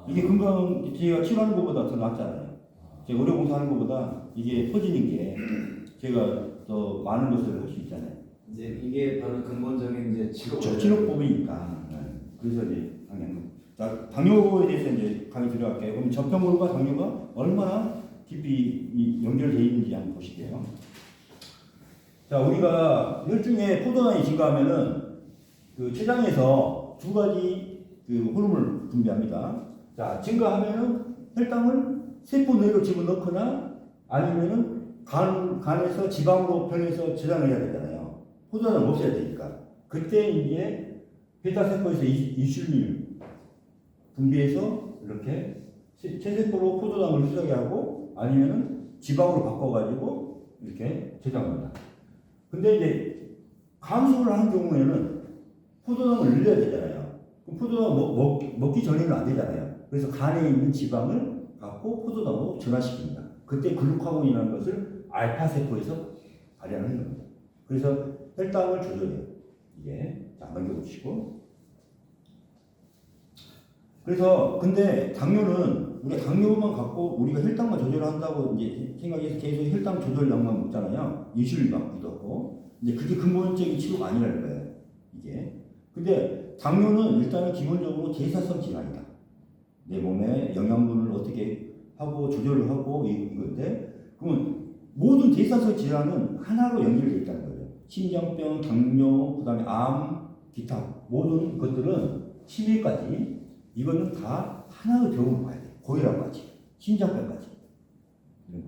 이게 건강 제가 치료하는 것보다 더 낫잖아요. 제가 의료 봉사하는 것보다 이게 퍼지는 게 제가 더 많은 것을 할 수 있잖아요. 이제 이게 바로 근본적인 이제 치료법이니까. 네. 그래서 이제 당뇨에 대해서 이제 강의 들어갈게요. 그럼 저평물과 당뇨가 얼마나 깊이 연결되어 있는지 한번 보실게요. 자, 우리가 혈중에 포도당이 증가하면은 그 췌장에서 두 가지 그 호르몬을 분비합니다. 자, 증가하면은 혈당을 세포 내로 집어넣거나 아니면은 간에서 지방으로 변해서 저장을 해야 되잖아요. 포도당을 없애야 되니까. 그때 이제 베타 세포에서 인슐린을 분비해서 이렇게 체세포로 포도당을 흡수하게 하고 아니면은 지방으로 바꿔가지고 이렇게 저장합니다. 근데 이제 감소를 하는 경우에는 포도당을 늘려야 되잖아요. 그럼 포도당 먹기 전에는 안 되잖아요. 그래서 간에 있는 지방을 갖고 포도당으로 전환시킵니다. 그때 글루카곤이라는 것을 알파 세포에서 발현하는 겁니다. 그래서 혈당을 조절해요. 이게 자 넘겨보시고. 그래서 근데 당뇨는 우리가 당뇨만 갖고 우리가 혈당만 조절한다고 이제 생각해서 계속 혈당 조절약만 먹잖아요. 인슐린 맞기도 하고. 근데 그게 근본적인 치료가 아니라는 거예요. 이게. 근데 당뇨는 일단은 기본적으로 대사성 질환이다. 내 몸에 영양분을 어떻게 하고 조절을 하고 이건데 그러면 모든 대사성 질환은 하나로 연결되어 있다는 거예요. 심장병, 당뇨, 그다음에 암, 기타 모든 것들은 치매까지 이거는 다 하나의 병으로 봐야 돼요. 고혈압까지, 심장병까지 이런 거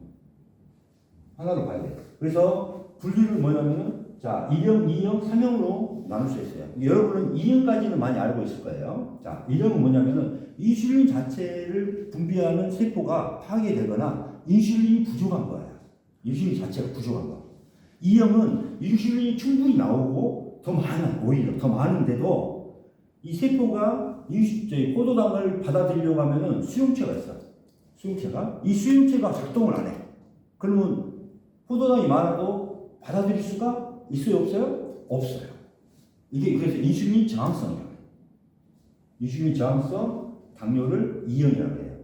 하나로 봐야 돼요. 그래서 분류를 뭐냐면은 자 1형, 2형, 3형으로 나눌 수 있어요. 여러분은 2형까지는 많이 알고 있을 거예요. 자 1형은 뭐냐면은 인슐린 자체를 분비하는 세포가 파괴되거나 인슐린이 부족한 거예요. 인슐린 자체가 부족한 거. 2형은 인슐린이 충분히 나오고 더 많은 오히려 더 많은데도 이 세포가 포도당을 받아들이려고 하면은 수용체가 있어. 수용체가 이 수용체가 작동을 안 해. 그러면 포도당이 많아도 받아들일 수가 있어요, 없어요? 없어요. 이게 그래서 인슐린 저항성이에요. 인슐린 저항성 당뇨를 2형이라고 해요.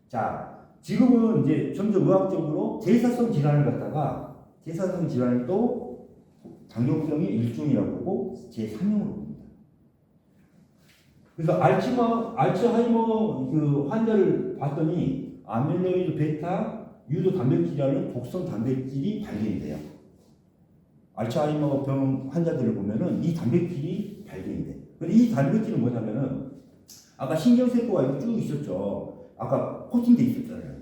자, 지금은 이제 점점 의학적으로 대사성 질환을 갖다가 대사성 질환을 또 당뇨병의 일종이라고 보고 제3형으로 봅니다. 그래서 알츠하이머 그 환자를 봤더니 아밀로이드 베타 유도 단백질이라는 독성 단백질이 발견이 돼요. 알츠하이머 병 환자들을 보면은 이 단백질이 발견이 돼. 근데 이 단백질은 뭐냐면은 아까 신경세포가 이렇게 쭉 있었죠. 아까 코팅돼 있었잖아요.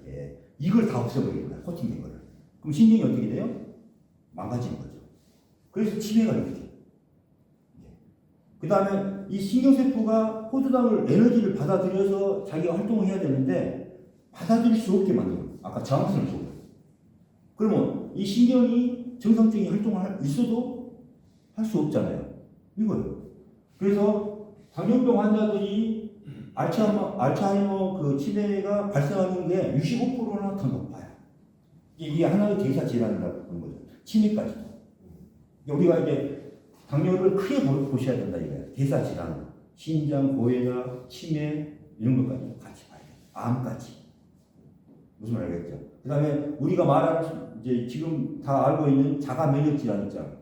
이걸 다 없애버리는 거야. 코팅된 거를. 그럼 신경이 어떻게 돼요? 망가지는 거죠. 그래서 치매가 일어나요. 그 다음에 이 신경세포가 포도당을 에너지를 받아들여서 자기가 활동을 해야 되는데 받아들일 수 없게 만들어요. 아까 저항성을 줘. 그러면 이 신경이 정상적인 활동을 있어도 할 수 없잖아요. 이거예요. 그래서 당뇨병 환자들이 알츠하이머 그 치매가 발생하는 게 65%나 더 높아요. 이게 하나의 대사 질환이라고 보는 거죠. 치매까지도. 우리가 이제 당뇨를 크게 보셔야 된다 이거예요. 대사 질환, 심장, 고혈압, 치매 이런 것까지 같이 봐야 돼요. 암까지. 무슨 말 알겠죠? 그 다음에 우리가 말하는 이제 지금 다 알고 있는 자가 면역 질환 있잖아요.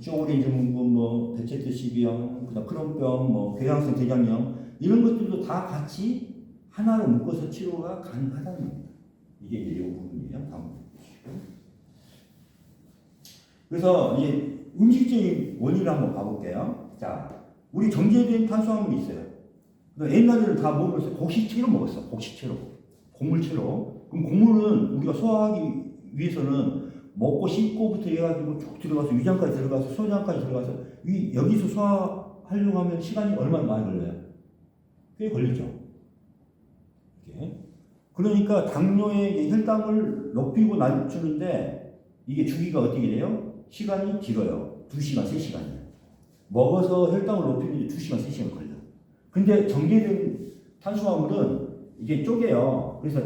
쪼그레 증후군, 뭐 베체트12형, 그다음 크론병, 뭐 궤양성 대장염 이런 것들도 다 같이 하나로 묶어서 치료가 가능하다는 겁니다. 이게 이제 이 부분이에요. 다음 보시고. 그래서 이제 음식적인 원인을 한번 봐볼게요. 자, 우리 정제된 탄수화물이 있어요. 옛날에는 다 먹으면서 곡식채로 먹었어. 곡식채로, 곡물채로. 그럼 곡물은 우리가 소화하기 위해서는 먹고 씹고부터 해가지고 쭉 들어가서 위장까지 들어가서 소장까지 들어가서 여기서 소화하려고 하면 시간이 얼마나 많이 걸려요? 꽤 걸리죠. 이게. 그러니까 당뇨의 혈당을 높이고 낮추는데 이게 주기가 어떻게 돼요? 시간이 길어요. 2시간, 3시간이에요. 먹어서 혈당을 높이는데 2시간, 3시간 걸려. 근데 정제된 탄수화물은 이게 쪼개요. 그래서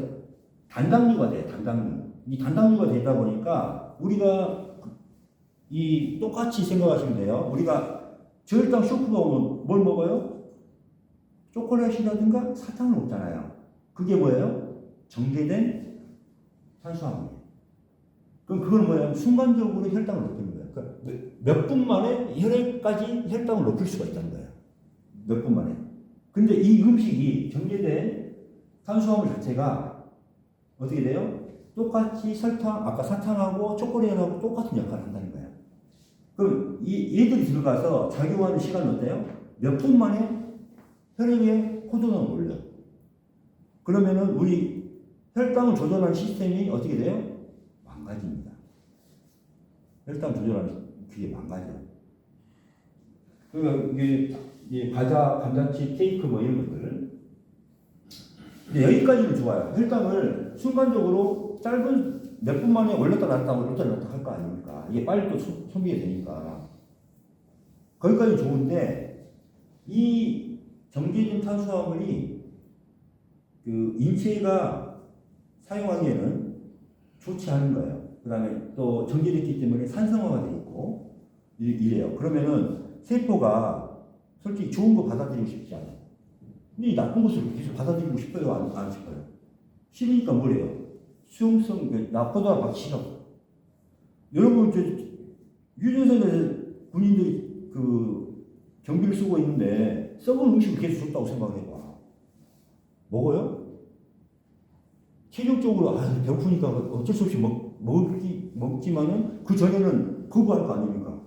단당류가 돼, 단당류. 이 단당류가 되다 보니까 우리가 이 똑같이 생각하시면 돼요. 우리가 저혈당 쇼크가 오면 뭘 먹어요? 초콜릿이라든가 사탕은 없잖아요. 그게 뭐예요? 정제된 탄수화물이에요. 그럼 그건 뭐예요? 순간적으로 혈당을 높이는 거예요. 그러니까 몇 분 만에 혈액까지 혈당을 높일 수가 있다는 거예요. 몇 분 만에. 근데 이 음식이 정제된 탄수화물 자체가 어떻게 돼요? 똑같이 설탕, 아까 사탕하고 초콜릿하고 똑같은 역할을 한다는 거예요. 그럼 얘들이 들어가서 작용하는 시간은 어때요? 몇 분 만에 혈액의 호전을 올려. 그러면은 우리 혈당을 조절하는 시스템이 어떻게 돼요? 망가집니다. 혈당 조절하는 그게 망가져요. 그러니까 이게 과자, 감자칩, 케이크 뭐 이런 것들. 근데 여기까지는 좋아요. 혈당을 순간적으로 짧은 몇 분 만에 올렸다 놨다 올렸다 놨다 할 거 아닙니까? 이게 빨리 또 소비가 되니까. 거기까지 좋은데 이 정제된 탄수화물이 그 인체가 사용하기에는 좋지 않은 거예요. 그 다음에 또 정제됐기 때문에 산성화가 돼 있고 이래요. 그러면은 세포가 솔직히 좋은 거 받아들이고 싶지 않아요. 근데 이 나쁜 것을 계속 받아들이고 싶어요? 안 싶어요? 싫으니까 뭐래요? 수용성, 나쁘다 막 싫어. 여러분, 유전선에서 군인들이 그 경비를 쓰고 있는데 썩은 음식을 계속 줬다고 생각해봐. 먹어요? 체력적으로 배고프니까 어쩔 수 없이 먹지만은 그 전에는 거부할 거 아닙니까?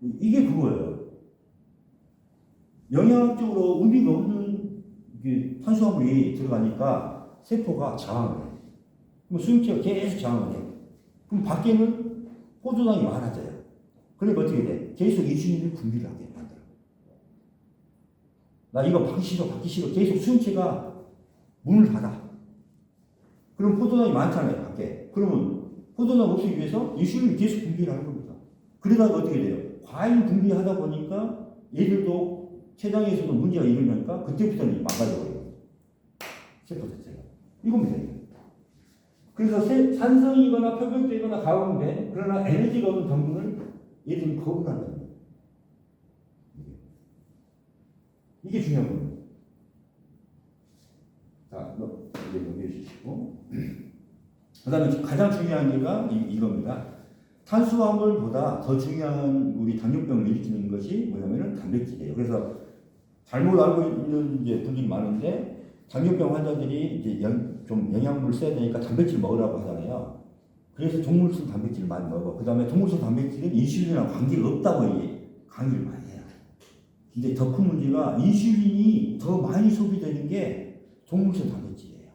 이게 그거예요. 영양학적으로 의미가 없는 탄수화물이 들어가니까 세포가 저항을 해요. 그럼 수용체가 계속 저항을 해요. 그럼 밖에는 포도당이 많아져요. 그러니까 어떻게 돼? 계속 인슐린을 분비를 하게 만들어요. 나 이거 받기 싫어. 계속 수용체가 문을 닫아. 그럼 포도당이 많잖아요, 밖에. 그러면 포도당 없애기 위해서 인슐린을 계속 분비를 하는 겁니다. 그러다가 어떻게 돼요? 과잉 분비하다 보니까 얘들도 췌장에서도 문제가 일어나니까 그때부터는 망가져버려요. 세포 자체가. 이겁니다. 그래서 산성이거나 표백되거나 가공된 그러나 에너지가 없는 성분을 얘들은 거부한다는 거예요. 이게 중요한 겁니다. 자, 이제 넘겨주시고. 그 다음에 가장 중요한 게가 이겁니다. 탄수화물보다 더 중요한 우리 당뇨병을 일으키는 것이 뭐냐면은 단백질이에요. 그래서 잘못 알고 있는 이제 분들이 많은데 당뇨병 환자들이 이제 좀 영양분을 써야 되니까 단백질 먹으라고 하잖아요. 그래서 동물성 단백질을 많이 먹어. 그 다음에 동물성 단백질은 인슐린이랑 관계가 없다고 강의를 많이 해요. 근데 더 큰 문제가 인슐린이 더 많이 소비되는 게 동물성 단백질이에요.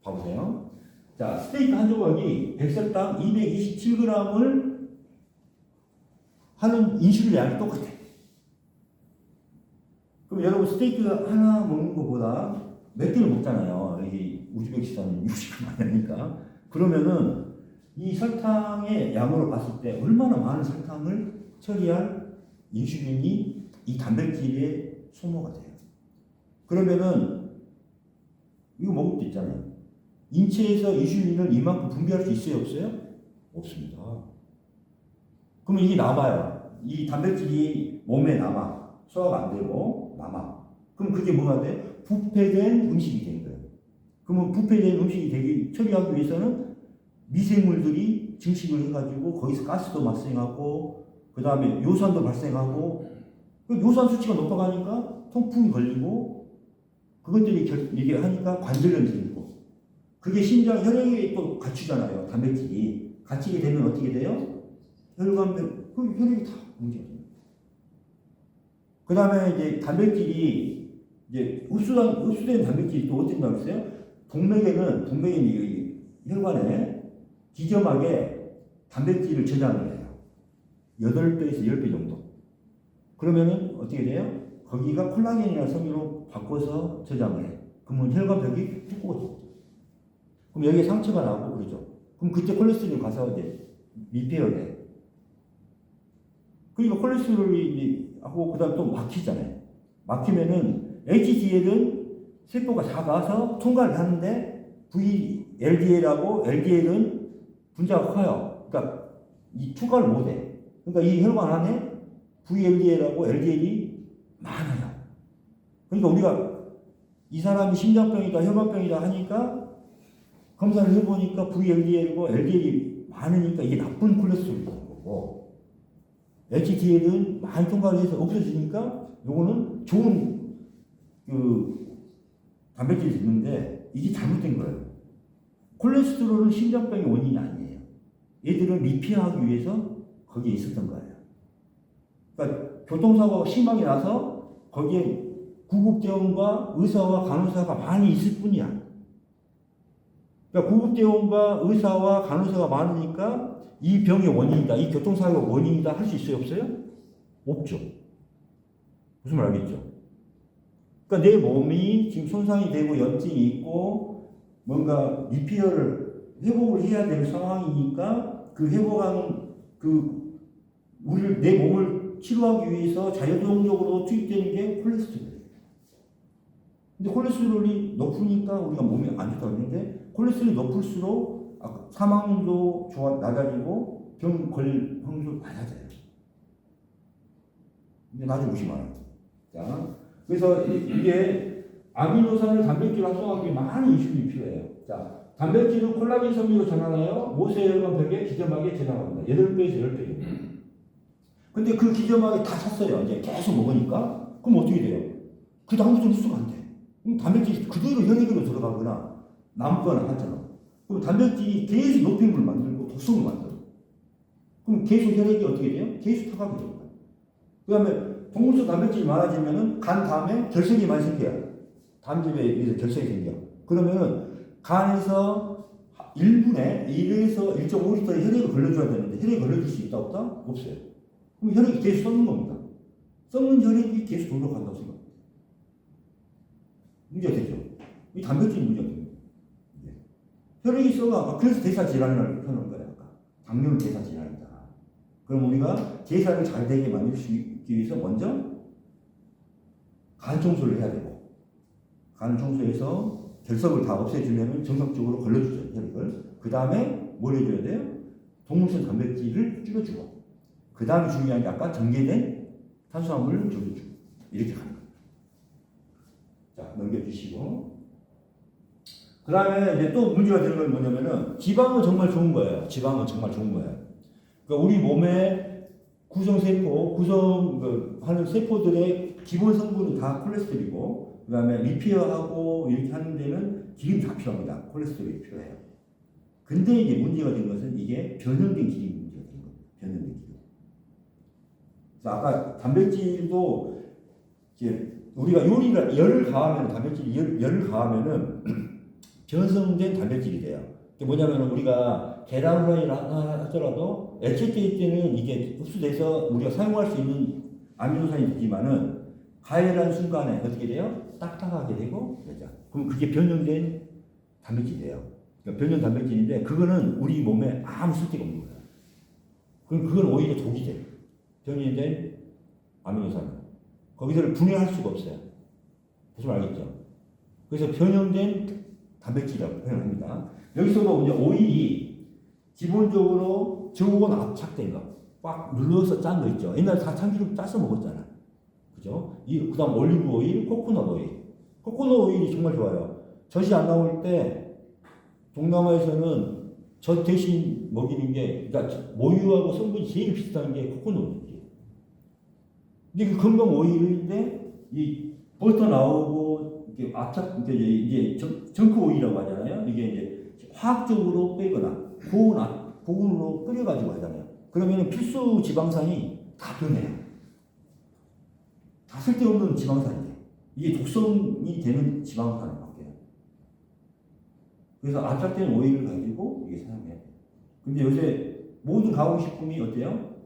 봐보세요. 자, 스테이크 한 조각이 100설당 227g을 하는 인슐린 양이 똑같아요. 그럼 여러분 스테이크 하나 먹는 것보다 몇 개를 먹잖아요. 여기 우즈베키스탄은 60개 많이 하니까. 그러면은 이 설탕의 양으로 봤을 때 얼마나 많은 설탕을 처리할 인슐린이 이 단백질에 소모가 돼요. 그러면은 이거 먹을 때 있잖아요. 인체에서 인슐린을 이만큼 분비할 수 있어요? 없어요? 없습니다. 그러면 이게 남아요. 이 단백질이 몸에 남아. 소화가 안 되고 남아. 그럼 그게 뭐가 돼? 부패된 음식이 되는 거예요. 그러면 부패된 음식이 되기 처리하기 위해서는 미생물들이 증식을 해가지고 거기서 가스도 발생하고 그 다음에 요산도 발생하고 그 요산 수치가 높아가니까 통풍이 걸리고 그것들이 이게 하니까 관절염이 생기고 그게 심장 혈액에 또 갖추잖아요. 단백질이 갖추게 되면 어떻게 돼요? 혈관변 그 혈액이 다 문제가 돼요. 그 다음에 이제 단백질이 이제 흡수된 단백질이 또 어떻게 나왔어요? 동맥에는 혈관에 지점하게 단백질을 저장을 해요. 8배에서 10배 정도. 그러면은 어떻게 돼요? 거기가 콜라겐이라는 섬유로 바꿔서 저장을 해요. 그러면 혈관벽이 두꺼워져. 그럼 여기에 상처가 나고 그러죠. 그럼 그때 콜레스테롤이 가서 이제 리페어를 해요. 그러니까 콜레스테롤이 하고 그 다음 또 막히잖아요. 막히면은 HDL은 세포가 작아서 통과를 하는데 VLDL하고 LDL은 분자가 커요. 그러니까 이 투과를 못해. 그러니까 이 혈관 안에 VLDL하고 LDL이 많아요. 그러니까 우리가 이 사람이 심장병이다, 혈관병이다 하니까 검사를 해보니까 VLDL이고 LDL이 많으니까 이게 나쁜 콜레스테롤이라는 거고, HDL은 많이 통과를 해서 없어지니까 요거는 좋은 그 단백질이 있는데 이게 잘못된 거예요. 콜레스테롤은 심장병의 원인이 아니에요. 얘들은 리페어하기 위해서 거기에 있었던 거예요. 그러니까 교통사고가 심하게 나서 거기에 구급대원과 의사와 간호사가 많이 있을 뿐이야. 그러니까 구급대원과 의사와 간호사가 많으니까 이 병의 원인이다, 이 교통사고의 원인이다 할 수 있어요, 없어요? 없죠. 무슨 말 알겠죠? 그러니까 내 몸이 지금 손상이 되고 염증이 있고 뭔가 리페어를 회복을 해야 될 상황이니까 그 회복하는 그 우리를 내 몸을 치료하기 위해서 자율적으로 투입되는 게 콜레스테롤이에요. 근데 콜레스테롤이 높으니까 우리가 몸에 안 좋다고 했는데 콜레스테롤이 높을수록 사망률도 낮아지고 병 걸릴 확률도 낮아져요. 근데 나중에 보시면 알아요. 자, 그래서 이게 아미노산을 단백질로 합성하기 위해 많은 인슐린이 필요해요. 자, 단백질은 콜라겐 섬유로 전환하여 모세혈관벽에 기점하게 전환합니다. 8배에서 10배예요. 근데 그 기점하게 다 찼어요. 이제 계속 먹으니까. 그럼 어떻게 돼요? 그 다음부터 흡수가 안 돼. 그럼 단백질이 그대로 혈액으로 들어가거나 남거나 하잖아. 그럼 단백질이 계속 노폐물을 만들고 독성을 만들어. 그럼 계속 혈액이 어떻게 돼요? 계속 타가게 돼요. 그 다음에 동물성 단백질이 많아지면은 간 다음에 결석이 많이 생겨요. 담즙에 의해서 결석이 생겨. 그러면은 간에서 1분에 1에서 1.5리터 혈액을 걸려줘야 되는데 혈액이 걸려줄 수 있다 없다? 없어요. 그럼 혈액이 계속 썩는 겁니다. 썩는 혈액이 계속 돌로 간다고 생각합니다. 문제가 되죠. 이 단백질이 문제가 됩니다. 혈액이 썩어. 그래서 대사 질환을 펴는 거예요. 당뇨는 대사 질환이다. 그럼 우리가 대사를 잘 되게 만들 수 있기 위해서 먼저 간 청소를 해야 되고, 간 청소해서 결석을 다 없애주려면 정상적으로 걸러주죠, 혈액을. 그 다음에 뭘 해줘야 돼요? 동물성 단백질을 줄여주고, 그 다음에 중요한 게 아까 정제된 탄수화물을 줄여주고, 이렇게 가는 거예요. 자, 넘겨주시고. 그 다음에 이제 또 문제가 되는 건 뭐냐면은, 지방은 정말 좋은 거예요. 지방은 정말 좋은 거예요. 그러니까 우리 몸의 구성세포, 하는 세포들의 기본 성분은 다 콜레스테롤이고, 그 다음에 리페어하고 이렇게 하는 데는 기름이 다 필요합니다. 콜레스테롤이 필요해요. 근데 이제 문제가 된 것은 이게 변형된 기름이 문제가 된 거예요. 변형된 기름. 그래서 아까 단백질도 이제 우리가 열을 가하면 단백질이 열을 가하면은 변성된 단백질이 돼요. 그게 뭐냐면 우리가 계란 후라이를 하더라도 액체일 때는 이게 흡수돼서 우리가 사용할 수 있는 아미노산이 되지만은 가열한 순간에 어떻게 돼요? 딱딱하게 되고 그러죠. 그럼 그게 변형된 단백질이에요. 그러니까 변형 단백질인데 그거는 우리 몸에 아무 쓸데가 없는 거예요. 그럼 그건 오히려 독이 돼요. 변형된 아미노산. 거기서를 분해할 수가 없어요. 무슨 말 알겠죠? 그래서 변형된 단백질이라고 표현합니다. 여기서도 이제 오일이 기본적으로 저온 압착된 거, 꽉 눌러서 짠 거 있죠. 옛날에 다 참기름 짜서 먹었잖아. 그죠? 그 다음 올리브 오일, 코코넛 오일. 코코넛 오일이 정말 좋아요. 젖이 안 나올 때 동남아에서는 젖 대신 먹이는 게, 그러니까 모유하고 성분이 제일 비슷한 게 코코넛 오일이에요. 근데 그 건강 오일인데 이 버터 나오고 이게 압착, 이제 정크 오일이라고 하잖아요. 이게 이제 화학적으로 빼거나 고온으로 끓여가지고 하잖아요. 그러면 필수 지방산이 다 변해요. 다 쓸데없는 지방산이에요. 이게 독성이 되는 지방산을 바뀌어요. 그래서 압착된 오일을 가지고 이게 사용해야 돼요. 근데 요새 모든 가공식품이 어때요?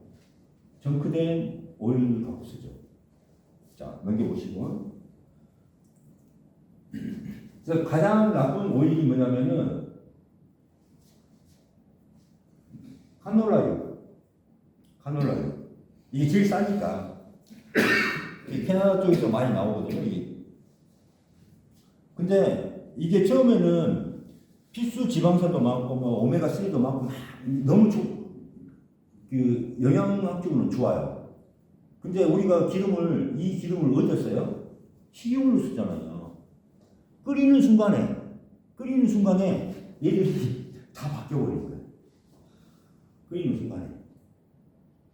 정크된 오일을 갖고 쓰죠. 자, 넘겨보시고. 그래서 가장 나쁜 오일이 뭐냐면은 카놀라유. 이게 제일 싸니까. 캐나다 쪽에서 많이 나오거든요, 이게. 근데 이게 처음에는 필수 지방산도 많고, 뭐, 오메가3도 많고, 너무 그 영양학적으로는 좋아요. 근데 우리가 이 기름을 어디다 써요? 식용유를 쓰잖아요. 끓이는 순간에 얘들이 다 바뀌어버린 거예요. 끓이는 순간에.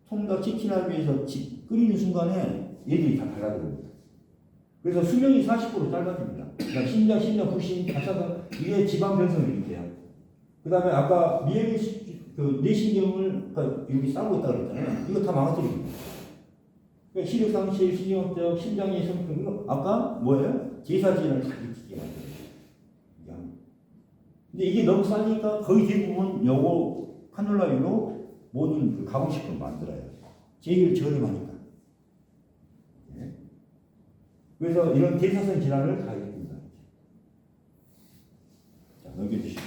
통닭 치킨하기 위해서 끓이는 순간에 얘들이 다 달라집니다. 그래서 수명이 40% 짧아집니다. 그러니까 심장, 부신, 가사가 이게 지방 변성을 일으켜요. 그 다음에 아까 뇌신경을 여기 싸고 있다고 그랬잖아요. 이거 다 망가뜨립니다. 그러니까 시력상실, 신경학적, 심장의 성품, 이거 아까 뭐예요? 제사진을 다 일으키게 만들어요. 근데 이게 너무 싸니까 거의 대부분 요거 카놀라유로 모든 그 가공식품을 만들어요. 제일 저렴하니까. 네. 그래서 이런 대사선 질환을 다 일으킵니다. 자, 넘겨주시고.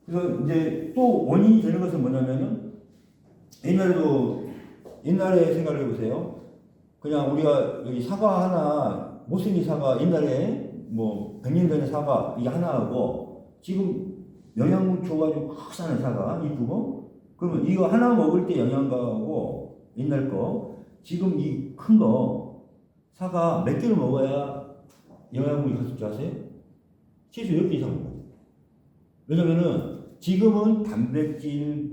그래서 이제 또 원인이 되는 것은 뭐냐면은 옛날에 생각을 해보세요. 그냥 우리가 여기 사과 하나, 못생긴 사과, 옛날에 뭐 100년 전에 사과 이게 하나하고 지금 영양분 줘가지고 크잖아요. 사과 이쁘고. 그러면 이거 하나 먹을 때 영양가하고 옛날 거 지금 이 큰 거 사과 몇 개를 먹어야 영양분이 갔을 줄 아세요? 최소 10개 이상 먹어요. 왜냐면은 지금은 단백질,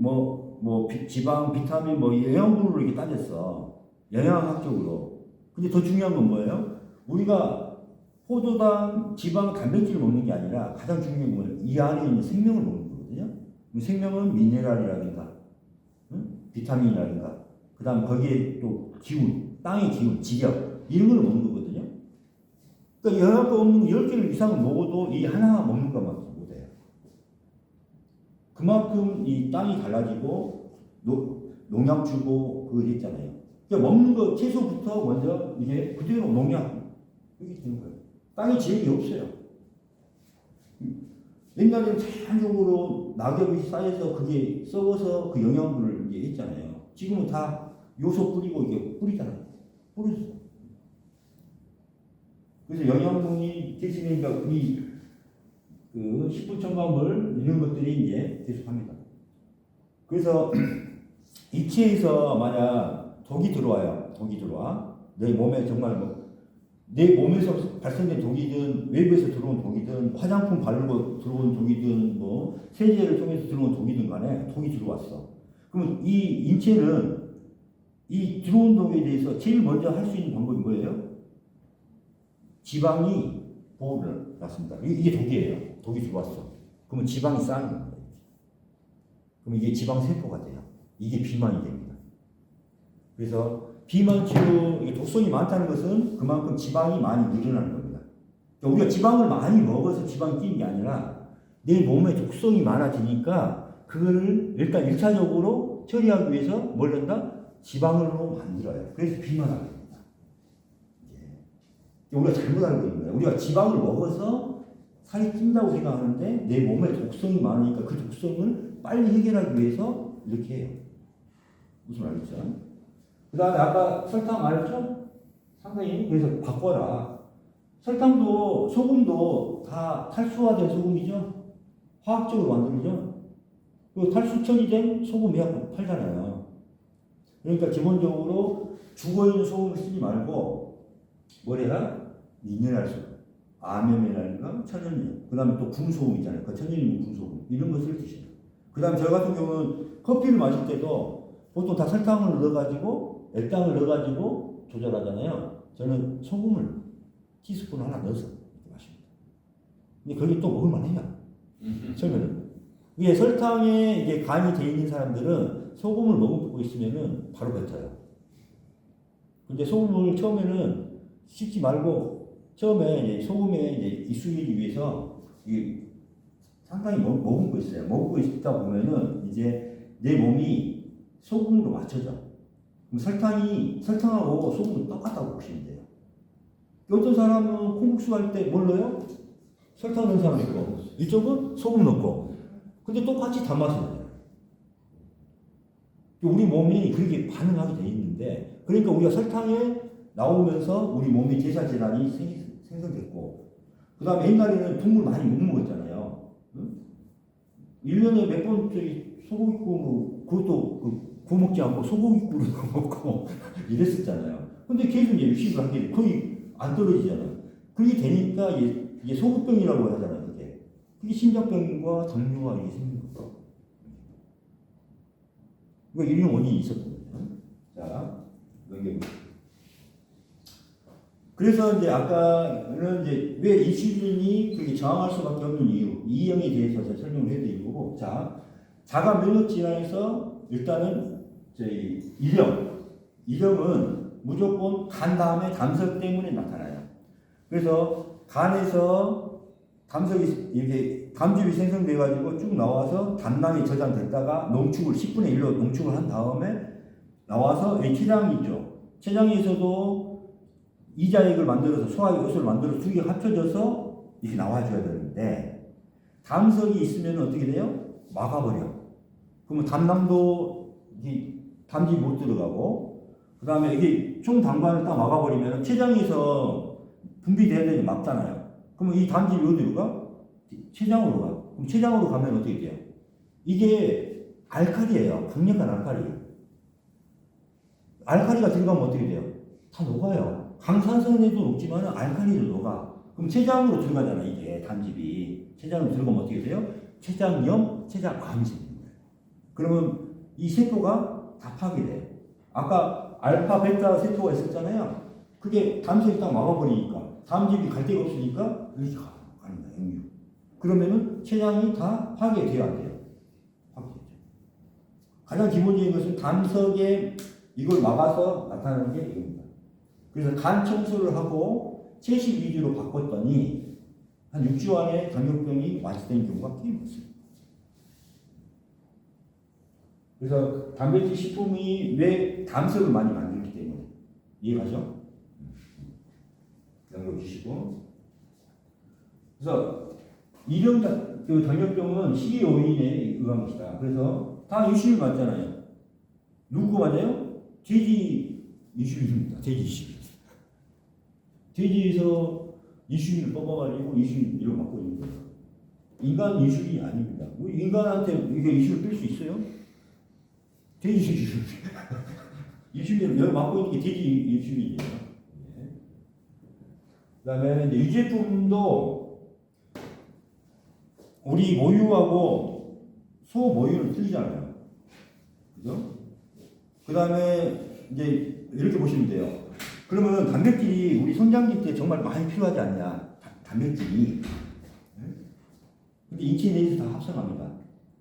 지방, 비타민, 영양분으로 이렇게 따졌어. 영양학적으로. 근데 더 중요한 건 뭐예요? 우리가 포도당, 지방, 단백질을 먹는 게 아니라 가장 중요한 건 뭐예요? 이 안에 있는 생명을 먹는 거거든요. 생명은 미네랄이라든가, 비타민이라든가, 그 다음 거기에 또 기운, 땅의 기운, 지력, 이런 걸 먹는 거거든요. 그러니까 영양가 없는 10개를 이상을 먹어도 이 하나 먹는 것만 못해요. 그만큼 이 땅이 달라지고 농약 주고 그거 있잖아요. 그러니까 먹는 거 채소부터 먼저 이게 그대로 농약 이렇게 되는 거예요. 땅에 지역이 없어요. 옛날에는 자연적으로 낙엽이 쌓여서 그게 썩어서 그 영양분을 이제 했잖아요. 지금은 다 요소 뿌리고 이게 뿌리잖아요. 뿌렸어. 그래서 영양분이 대신에 그 식품 첨가물 이런 것들이 이제 계속합니다. 그래서 이체에서 만약 독이 들어와요. 독이 들어와. 내 몸에 정말 내 몸에서 발생된 독이든 외부에서 들어온 독이든 화장품 바르고 들어온 독이든 세제를 통해서 들어온 독이든 간에 독이 들어왔어. 그러면 이 인체는 이 들어온 독에 대해서 제일 먼저 할 수 있는 방법이 뭐예요? 지방이 보호를 놨습니다. 이게 독이에요. 독이 들어왔어. 그러면 지방이 쌓이는 거예요. 그럼 이게 지방세포가 돼요. 이게 비만이 됩니다. 그래서 비만 치료, 이게 독성이 많다는 것은 그만큼 지방이 많이 늘어나는 겁니다. 그러니까 우리가 지방을 많이 먹어서 지방이 끼는 게 아니라 내 몸에 독성이 많아지니까 그거를 일단 1차적으로 처리하기 위해서 뭘 한다? 지방으로 만들어요. 그래서 비만하게 됩니다. 우리가 잘못 알고 있는 거예요. 우리가 지방을 먹어서 살이 찐다고 생각하는데 내 몸에 독성이 많으니까 그 독성을 빨리 해결하기 위해서 이렇게 해요. 무슨 말이죠? 그 다음에 아까 설탕 알았죠? 상당히 그래서 바꿔라. 설탕도 소금도 다 탈수화된 소금이죠? 화학적으로 만들죠? 그 탈수천이 된 소금 의약품 팔잖아요. 그러니까 기본적으로 죽어있는 소금을 쓰지 말고 뭐래라? 미네랄소금, 아메메랄인가 천연염, 그 다음에 또 궁소금 있잖아요. 그 천연염 궁소금 이런 것을 드셔요. 그 다음에 저 같은 경우는 커피를 마실 때도 보통 다 설탕을 넣어가지고 액당을 넣어가지고 조절하잖아요. 저는 소금을 티스푼 하나 넣어서 이렇게 마십니다. 근데 그게 또 먹을만해요. 처음에는. 이게 설탕에 이게 간이 돼 있는 사람들은 소금을 먹고 있으면은 바로 뱉어요. 근데 소금을 처음에는 씻지 말고 처음에 이제 소금에 이제 익숙해지기 위해서 이게 상당히 머금고 있어요. 머금고 있다 보면은 이제 내 몸이 소금으로 맞춰져. 그럼 설탕하고 소금은 똑같다고 보시면 돼요. 어떤 사람은 콩국수 할 때 뭘 넣어요? 설탕 넣는 사람 있고, 이쪽은 소금 넣고. 근데 똑같이 단맛이 나요. 우리 몸이 그렇게 반응하게 돼 있는데, 그러니까 우리가 설탕에 나오면서 우리 몸에 제사질환이 생성됐고, 그 다음에 옛날에는 국물 많이 못 먹었잖아요. 응? 1년에 몇 번 소고기국, 그것도 구워 먹지 않고 소고기국을 먹고 이랬었잖아요. 근데 계속 이제 육식을 하게 돼. 거의 안 떨어지잖아. 그게 되니까 이게 소급병이라고 하잖아요. 그게 심장병과 당뇨가 이게 생긴 거죠. 이런 원인이 있었거든요. 자, 넘겨보세요. 그래서 이제 아까는 이제 왜 인슐린이 그렇게 저항할 수밖에 없는 이유, 이형에 대해서 제가 설명을 해드릴 거고, 자, 자가 면역 질환에서 일단은 저희 이형은 무조건 간 다음에 담석 때문에 나타나요. 그래서 간에서 담석이 이렇게 담즙이 생성돼가지고 쭉 나와서 담낭에 저장됐다가 농축을 10분의 1로 농축을 한 다음에 나와서 이 췌장이 있죠. 췌장에서도 이자액을 만들어서 소화효소를 만들어서 두 개가 합쳐져서 이렇게 나와줘야 되는데 담석이 있으면 어떻게 돼요? 막아버려. 그러면 담낭도 담즙이 못 들어가고 그 다음에 이게 총 담관을 딱 막아버리면 췌장에서 분비돼야 되는 게 막잖아요. 그러면 이 담즙이 어디로 가? 췌장으로 가. 그럼 췌장으로 가면 어떻게 돼요? 이게 알칼리예요. 강력한 알칼리. 알칼리가 들어가면 어떻게 돼요? 다 녹아요. 강산성에도 녹지만 알칼리도 녹아. 그럼 췌장으로 들어가잖아, 이게 담즙이. 췌장으로 들어가면 어떻게 돼요? 췌장염, 췌장암이 생깁니다. 그러면 이 세포가 다 파괴돼요. 아까 알파, 베타 세포가 있었잖아요. 그게 담즙이 딱 막아버리니까 담즙이 갈 데가 없으니까 이렇게 가는 거야, 역류. 그러면은 췌장이 다 파괴돼야 안 돼요. 파괴되죠. 가장 기본적인 것은 담석에 이걸 막아서 나타나는 게 이겁니다. 그래서 간 청소를 하고 채식 위주로 바꿨더니 한 6주 안에 당뇨병이 완치된 경우가 꽤 많습니다. 그래서 단백질 식품이 왜 담석을 많이 만들기 때문에 이해가죠? 넘겨주시고. 그래서 이런 그 당뇨병은 식이 요인에 의한 것이다. 그래서 다 인슐린 맞잖아요. 누구 맞아요? 돼지 인슐린입니다. 돼지 인슐린. 돼지에서 인슐린을 뽑아가지고 인슐린을 맞고 있는 거예요. 인간 인슐린이 아닙니다. 인간한테 이게 인슐린 뺄 수 있어요? 돼지 인슐린. 인슐린을 여기 맞고 있는 게 돼지 인슐린이에요. 네. 그 다음에 이제 유제품도 우리 모유하고 소 모유는 틀리잖아요. 그죠? 그 다음에 이제 이렇게 보시면 돼요. 그러면 단백질이 우리 성장기 때 정말 많이 필요하지 않냐? 단백질이. 근데 인체 내에서 다 합성합니다.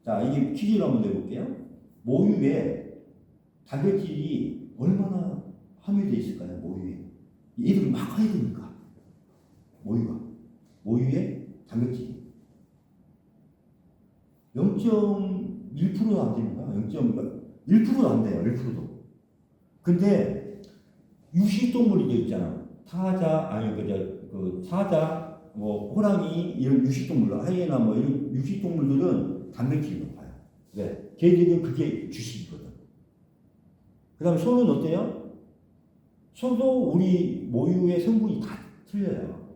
자, 이게 퀴즈를 한번 내볼게요. 모유에 단백질이 얼마나 함유되어 있을까요? 모유에. 얘들을 막아야 되니까. 모유에 단백질이. 0.1%도 안 됩니다. 0.1%도 안 돼요. 1%도. 근데 유식동물이 있잖아. 사자, 뭐 호랑이 이런 유식동물, 하이에나 뭐 이런 유식동물들은 단백질이 높아요. 왜? 걔들은 그게 주식이거든. 그다음에 소는 어때요? 소도 우리 모유의 성분이 다 틀려요.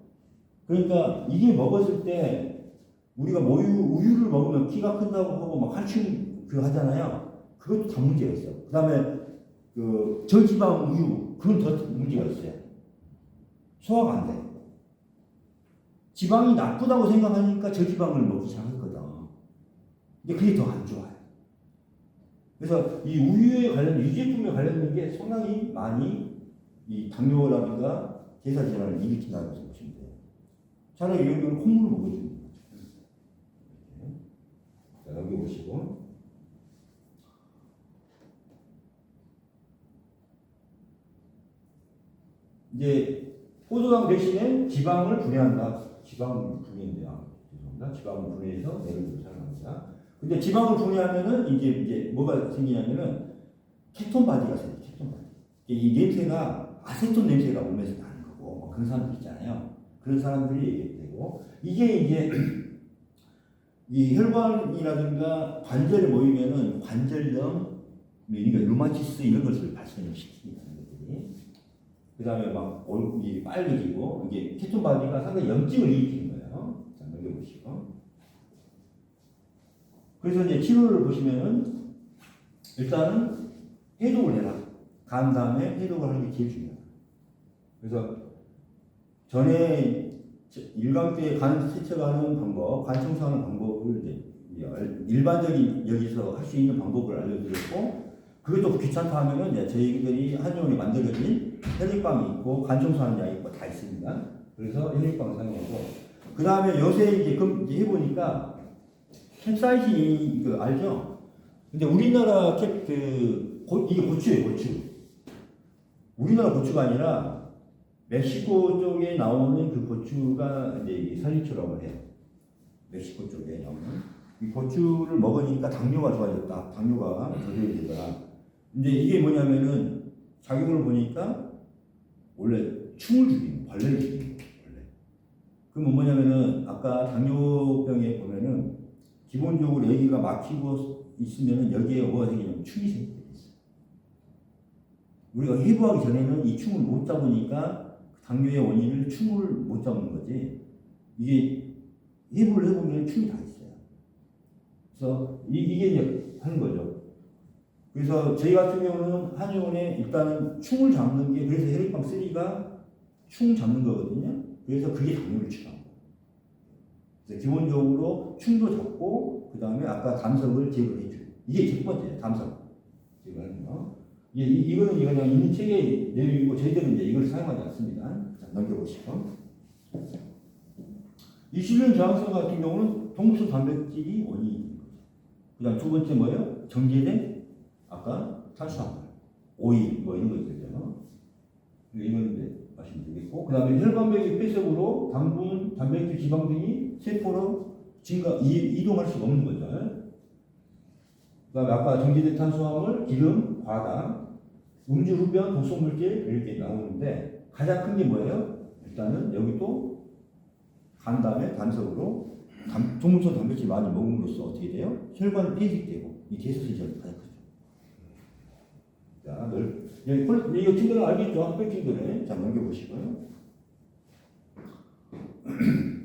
그러니까 이게 먹었을 때 우리가 우유를 먹으면 키가 큰다고 하고 막 칼슘 그거 하잖아요. 그것도 다 문제가 있어. 그다음에 그 저지방 우유 그건 더 문제가 있어요. 소화가 안 돼. 지방이 나쁘다고 생각하니까 저지방을 먹기 시작했거든. 근데 그게 더 안 좋아요. 그래서 이 우유에 관련 유제품에 관련된 게 상당히 많이 이 당뇨라든가 대사질환을 일으킨다고 보시면 돼요. 차라리 이런 건 콩물을 먹어주는 거죠. 자, 넘겨보시고. 이제 포도당 대신에 지방을 분해한다. 지방을 분해한대요. 죄송합니다. 지방을 분해해서 내를 사용합니다. 근데 지방을 분해하면은 이제 뭐가 생기냐면은 케톤 바디가 생겨요. 케톤 바디. 이 냄새가 아세톤 냄새가 몸에서 나는 거고 뭐 그런 사람들 있잖아요. 그런 사람들이 얘기되고 이게 이제 이 혈관이라든가 관절에 모이면은 관절염, 그러니까 류마티스 이런 것을 발생을 시킵니다. 그 다음에 막 얼굴이 빨개지고 이게 케톤 바디가 상당히 염증을 일으키는 거예요. 자, 넘겨보시고. 그래서 이제 치료를 보시면은 일단은 해독을 해라. 간 다음에 해독을 하는 게 제일 중요해요. 그래서 전에 일광 때 간 세척하는 방법, 간 청소하는 방법을 이제 일반적인 여기서 할 수 있는 방법을 알려드렸고, 그것도 귀찮다 하면은 이제 저희들이 한의원에 만들어진 혈액방이 있고 간 청소하는 약이 있고 다 있습니다. 그래서 혈액방을 사용하고, 그 다음에 요새 이제 해보니까 캡사이신 그 알죠? 근데 우리나라 이게 고추예요, 고추. 우리나라 고추가 아니라 멕시코 쪽에 나오는 그 고추가 이제 이게 살리초라고 해요. 멕시코 쪽에 나오는 이 고추를 먹으니까 당뇨가 좋아졌다. 당뇨가 조절이 되더라. 근데 이게 뭐냐면은 작용을 보니까 원래 충을 죽이는 벌레를 죽이는 거예요. 원래. 그러면 뭐냐면은 아까 당뇨병에 보면은 기본적으로 여기가 막히고 있으면은 여기에 뭐가 생기냐면 충이 생기게 돼 있어요. 우리가 해부하기 전에는 이 충을 못 잡으니까 당뇨의 원인을 충을 못 잡는 거지. 이게 해부를 해보면 충이 다 있어요. 그래서 이게 이제 하는 거죠. 그래서 저희 같은 경우는 한의원에 일단은 충을 잡는 게, 그래서 혈액방 3가 충 잡는 거거든요. 그래서 그게 당뇨를 치료하는 거예요. 그래서 기본적으로 충도 잡고, 그 다음에 아까 담석을 제거해 주고, 이게 첫 번째 담석 제거하는 거. 이거는 그냥 이미 책의 내용이고 저희들은 이제 이걸 사용하지 않습니다. 자, 넘겨보시고. 이 실린 저항성 같은 경우는 동수 단백질이 원인인 거죠. 그 다음 두 번째 뭐예요? 정제된 아까 탄수화물, 오일 뭐 이런 거 있었잖아요. 이건 이제 마시면 되겠고, 그 다음에 혈관벽의 폐석으로 당분, 단백질, 지방 등이 세포로 이동할 수가 없는 거죠. 그 다음에 아까 정제된 탄수화물, 기름, 과당, 음주, 흡연, 독성물질 이렇게 나오는데 가장 큰 게 뭐예요? 일단은 여기 또 간 다음에 단석으로 동물성 단백질 많이 먹음으로써 어떻게 돼요? 혈관이 폐식되고 이 대소신경이 가장 크죠. 자, 이거 친구들 알겠죠? 합병증들은. 자, 넘겨보시고요.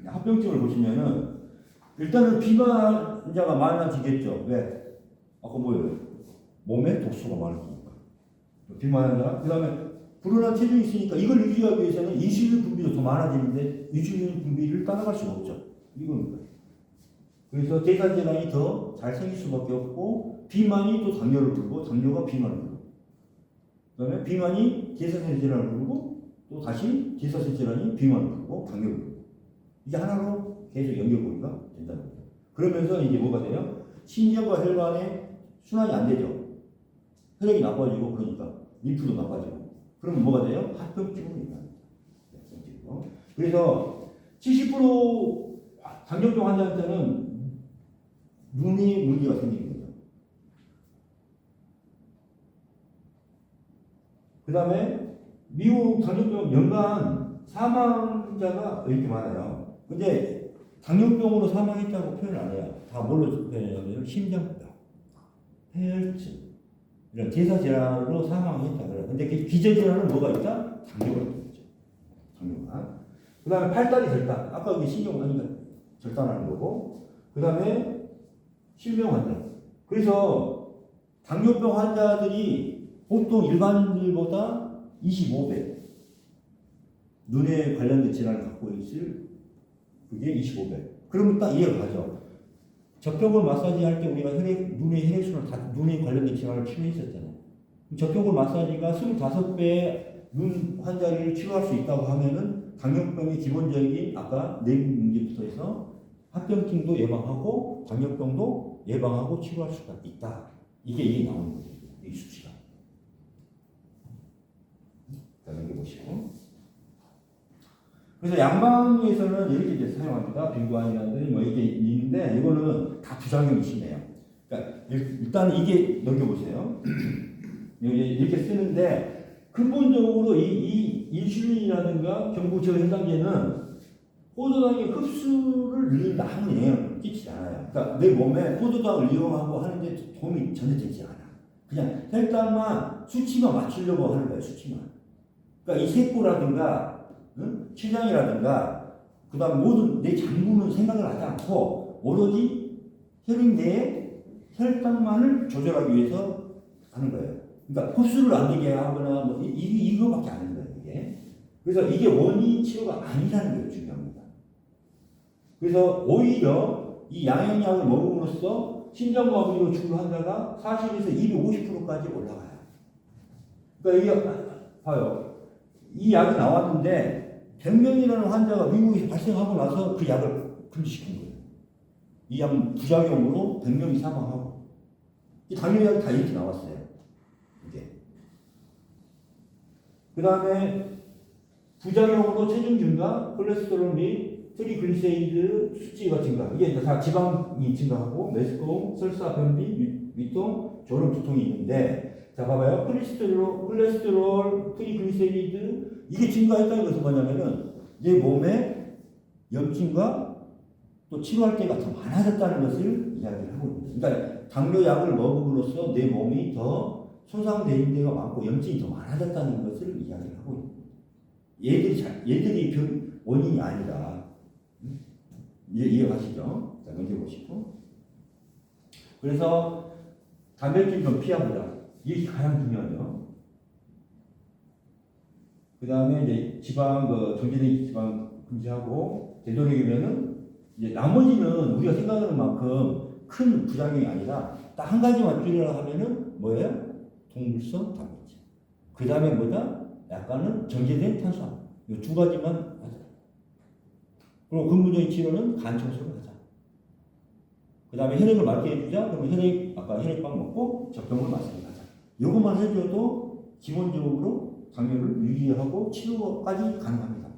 합병증을 보시면은 일단은 비만 환자가 많아지겠죠. 왜? 아까 뭐예요? 몸에 독소가 많아지니까. 비만 환자. 그 다음에 불온한 체중이 있으니까 이걸 유지하기 위해서는 인슐린 분비도 더 많아지는데 인슐린 분비를 따라갈 수가 없죠. 이거는 거예요. 그래서 대사질환이 더 잘 생길 수밖에 없고, 비만이 또 당뇨를 부르고 당뇨가 비만을 부르고, 그 다음에 비만이 대사성 질환을 부르고 또 다시 대사성 질환이 비만을 부르고 당뇨를 부르고, 이게 하나로 계속 연결고리가 된다는 거예요. 그러면서 이게 뭐가 돼요? 신경과 혈관에 순환이 안 되죠. 혈액이 나빠지고, 그러니까 림프도 나빠지고, 그러면 뭐가 돼요? 합병증으로 인합니다. 그래서 70% 당뇨병 환자한테는 눈에 문제가 생기는 거죠. 그 다음에 미국 당뇨병 연간 사망자가 이렇게 많아요. 근데 당뇨병으로 사망했다고 표현을 안 해요. 다 뭘로 표현하냐면 심장병, 폐혈증, 이런 대사질환으로 사망했다 그래요. 근데 그 기저질환은 뭐가 있다? 당뇨가 있는 거죠. 당뇨가. 그 다음에 팔다리 절단. 아까 여기 신경 하니까 절단하는 거고. 그 다음에 실명 환자. 그래서 당뇨병 환자들이 보통 일반인들보다 25배 눈에 관련된 질환을 갖고 있을, 그게 25배. 그러면 딱 이해가 가죠. 적혈골 마사지 할 때 우리가 눈의 혈액순환, 눈에 관련된 질환을 치료했었잖아요. 적혈골 마사지가 25배 눈 환자를 치료할 수 있다고 하면은 당뇨병의 기본적인 아까 네 문제부터 해서 합병증도 예방하고 당뇨병도 예방하고 치료할 수가 있다. 이게 나오는 거죠. 이 수치가. 자, 넘겨보시고. 그래서 양방에서는 이렇게 이제 사용합니다. 빙관이라든지 뭐 이렇게 있는데 이거는 다 부작용이 심해요. 그러니까 일단 이게 넘겨보세요. 이렇게 쓰는데 근본적으로 이 인슐린이라든가 경구 제어 현상제는 포도당의 흡수를 늘린다 하는 영향을 끼치지 않아요. 그러니까 내 몸에 포도당을 이용하고 하는데 도움이 전혀 되지 않아. 그냥 혈당만 수치만 맞추려고 하는 거예요. 수치만. 그러니까 이 세포라든가 췌장이라든가 그 다음 모든 내 장부는 생각을 하지 않고 오로지 혈액 내에 혈당만을 조절하기 위해서 하는 거예요. 그러니까 흡수를 안 되게 하거나 뭐 이거밖에 안 하는 거예요. 이게. 그래서 이게 원인 치료가 아니라는 게 중요합니다. 그래서 오히려 이 양형약을 먹음으로써 심장마비로 죽을 환자가 40에서 250%까지 올라가요. 그러니까 이게 봐요. 이 약이 나왔는데 100명이라는 환자가 미국에서 발생하고 나서 그 약을 금지시킨 거예요. 이 약 부작용으로 100명이 사망하고. 이 당뇨약이 다 이렇게 나왔어요. 이게. 그 다음에 부작용으로 체중 증가, 콜레스테롤 및 트리글리세리드 수치가 증가. 이게 다 지방이 증가하고 메스꺼움, 설사, 변비, 위통, 졸음, 두통이 있는데 자 봐봐요. 콜레스테롤, 트리글리세리드 이게 증가했다는 것은 뭐냐면은 내 몸에 염증과 또 치료할 때가 더 많아졌다는 것을 이야기를 하고 있습니다. 그러니까 당뇨약을 먹음으로써 내 몸이 더 손상되는 데가 많고 염증이 더 많아졌다는 것을 이야기를 하고 있습니다. 얘들이 원인이 아니다. 이해가시죠? 자, 넘겨보시고. 그래서 단백질 좀 피하보자. 이게 가장 중요하죠. 그 다음에 이제 지방, 정제된 지방 금지하고, 되도록이면은, 이제 나머지는 우리가 생각하는 만큼 큰 부작용이 아니라 딱 한 가지만 줄이라 하면은 뭐예요? 동물성 단백질. 그 다음에 뭐다? 약간은 정제된 탄수화물. 이 두 가지만 하자. 그리고 근본적인 치료는 간 청소를 하자. 그 다음에 혈액을 맑게 해주자. 그러면 아까 혈액빵 먹고 적정을 맞추게 하자. 이것만 해줘도 기본적으로 당뇨를 유지하고 치료까지 가능합니다.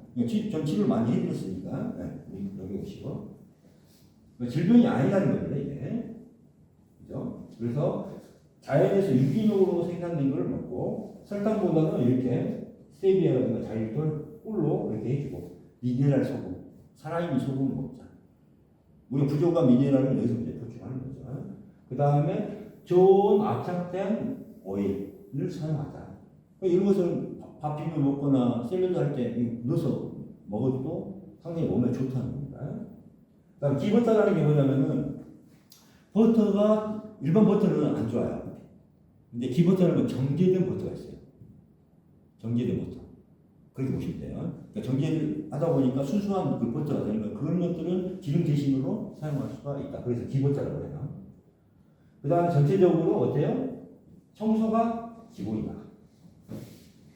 전 치료를 많이 해드렸으니까. 네, 여기 오시고. 질병이 아니라는 겁니다, 이게. 그죠? 그래서 자연에서 유기농으로 생산된 걸 먹고 설탕보다는 이렇게 스테비아라든가 자일돌 꿀로 이렇게 해주고 미네랄 소금, 살아있는 소금을 먹자. 우리가 부족한 미네랄을 여기서 이제 보충하는 거죠. 그 다음에 좋은 압착된 오일을 사용하자. 이런 것을 밥 비벼 먹거나 샐러드 할 때 넣어서 먹어도 상당히 몸에 좋다는 겁니다. 그 다음 기버터라는 게 뭐냐면은 버터가 일반 버터는 안 좋아요. 근데 기버터는 정제된 버터가 있어요. 정제된 버터. 그렇게 보시면 돼요. 그러니까 정제를 하다 보니까 순수한 그 버터가 되는 거예요. 그런 것들은 기름 대신으로 사용할 수가 있다. 그래서 기버터라고 해요. 그 다음에 전체적으로 어때요? 청소가 기본이다.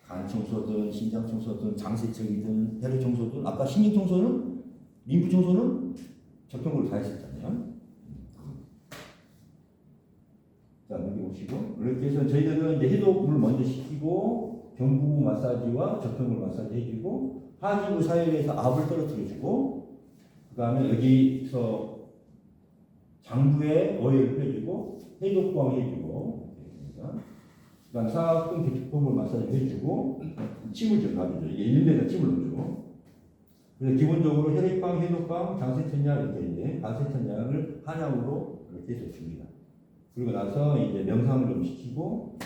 간 청소든 신장 청소든 장세척이든 혈액 청소든 아까 신경 청소는 림프 청소는 적정으로 다 했었잖아요. 자, 여기 오시고 이렇게 해서 저희들은 이제 해독을 먼저 시키고 경부 마사지와 적정물 마사지 해주고 하지부 사이에서 압을 떨어뜨려주고 그 다음에 여기서 장부에 오일을 빼주고 해독광 해주고 그 다음에 사각근 개축법을 마사지 해주고 침을 좀 놔주죠. 이게 있는 데다 침을 넣어주고 그래서 기본적으로 혈액방, 해독방, 장세천약 이렇게 이제 간세천약을 한약으로 이렇게 해서 줍니다. 그리고 나서 이제 명상을 좀 시키고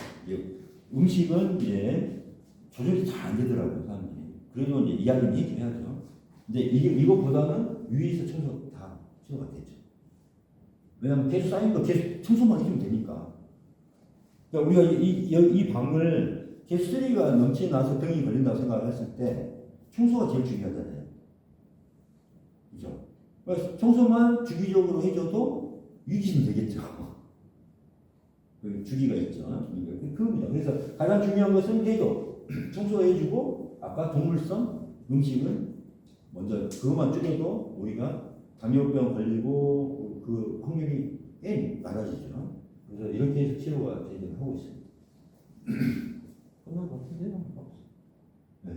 음식은 이제 조절이 잘 안 되더라고요, 사람들이. 그래도 이제 이야기는 해줘야죠. 근데 이거보다는 위에서 청소 다 치료가 되죠. 왜냐면 계속 쌓인 거 계속 청소만 해주면 되니까. 그러니까 우리가 이 방을 계속 쓰레기가 넘쳐나서 병이 걸린다고 생각을 했을 때 청소가 제일 중요하잖아요. 그죠? 그래서 청소만 주기적으로 해줘도 유지는 되겠죠. 그 주기가 있죠. 그겁니다. 그래서 가장 중요한 것은 해도 청소해주고 아까 동물성 음식은 먼저 그것만 줄여도 우리가 당뇨병 걸리고 그 확률이 꽤 낮아지죠. 그래서 이렇게 해서 치료가 저희들은 하고 있습니다. 끝난 것 같은데요? 네,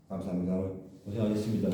감사합니다. 고생하셨습니다.